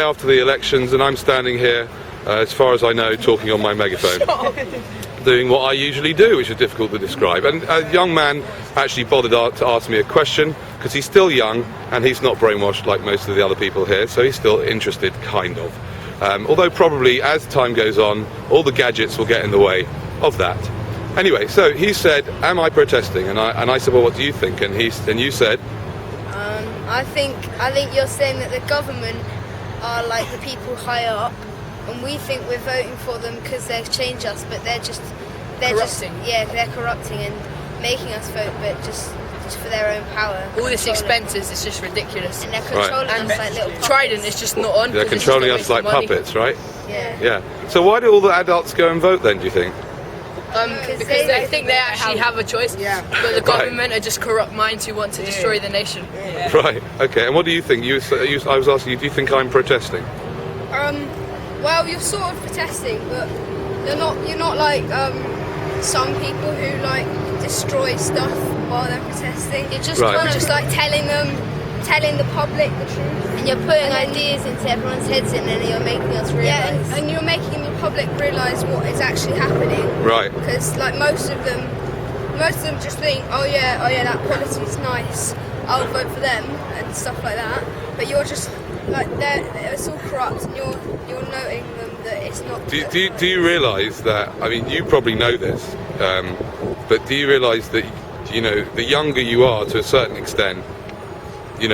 After the elections, and I'm standing here, as far as I know, talking on my megaphone, doing what I usually do, which is difficult to describe. And a young man actually bothered to ask me a question, because he's still young and he's not brainwashed like most of the other people here, so he's still interested, kind of. Although probably as time goes on, all the gadgets will get in the way of that. Anyway, so he said, "Am I protesting?" And I said, "Well, what do you think?" And you said, I think you're saying that the government are like the people higher up, and we think we're voting for them because they've changed us, but they're corrupting and making us vote, but just for their own power. All this expenses is just ridiculous. And they're controlling us like little puppets. Trident is just not on. They're controlling us like puppets, right? Yeah. Yeah. So why do all the adults go and vote then, do you think? Because they think they actually have a choice, but the government are just corrupt minds who want to destroy the nation. Right, okay, and what do you think? I was asking you, do you think I'm protesting? Well, you're sort of protesting, but you're not like some people who like destroy stuff while they're protesting. You're just kind of just like telling the public the truth. And you're putting ideas into everyone's heads and then you're making us realise. Yeah, and you're making the public realise what is actually happening. Right. Because like most of them just think, oh yeah, that policy's nice, I'll vote for them and stuff like that. But you're just like it's all corrupt, and you're noting them that it's not. Do you realise that? I mean, you probably know this, but do you realise that the younger you are to a certain extent, you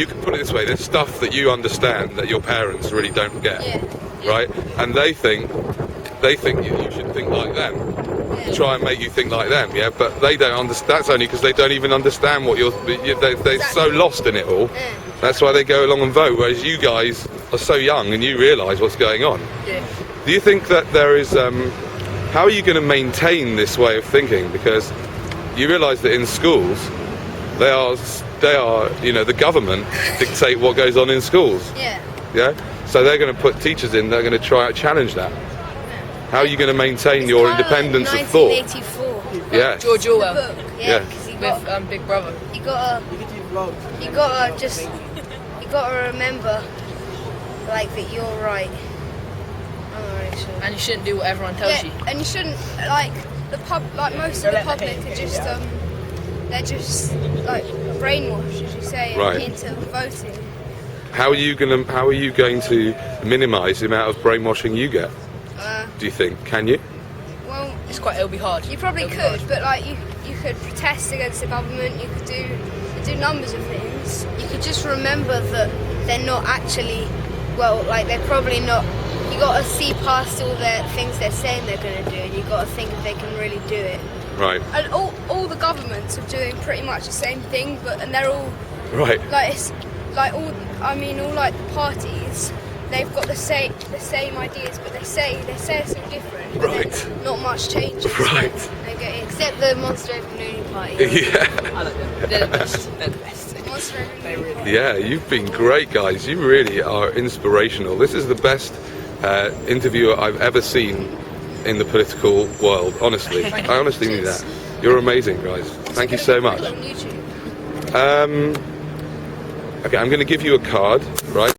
can put it this way: there's stuff that you understand that your parents really don't get, right? And they think you should think like them. Try and make you think like them, but they don't understand. That's only because they don't even understand what they're so lost in it all. That's why they go along and vote, whereas you guys are so young and you realise what's going on. Do you think that there is how are you going to maintain this way of thinking? Because you realise that in schools they are the government dictate what goes on in schools. So they're going to put teachers in, they're going to try to challenge that. How are you going to maintain your independence of thought? 1984. Yeah. George Orwell. With Big Brother. You gotta remember, like, that you're right. I'm not really sure. And you shouldn't do what everyone tells you. And you shouldn't like most of the public are just they're just like brainwashed, as you say, into voting. How are you going to minimise the amount of brainwashing you get? Do you think? Can you? Well, it'll be hard. You probably could, but like you could protest against the government. You could do numbers of things. You could just remember that they're not actually, they're probably not. You got to see past all the things they're saying they're going to do, and you got to think if they can really do it. Right. And all the governments are doing pretty much the same thing, and they're all like it's like all like the parties. They've got the same ideas, but they say something different. Right. Not much changes. Right. Except the Monster Open Party. Yeah. I like them. They're the best. They're the best. Monster Open Party. Yeah, you've been great, guys. You really are inspirational. This is the best interview I've ever seen in the political world. Honestly, I honestly mean that. You're amazing, guys. Thank you so much. On YouTube. Okay, I'm going to give you a card, right?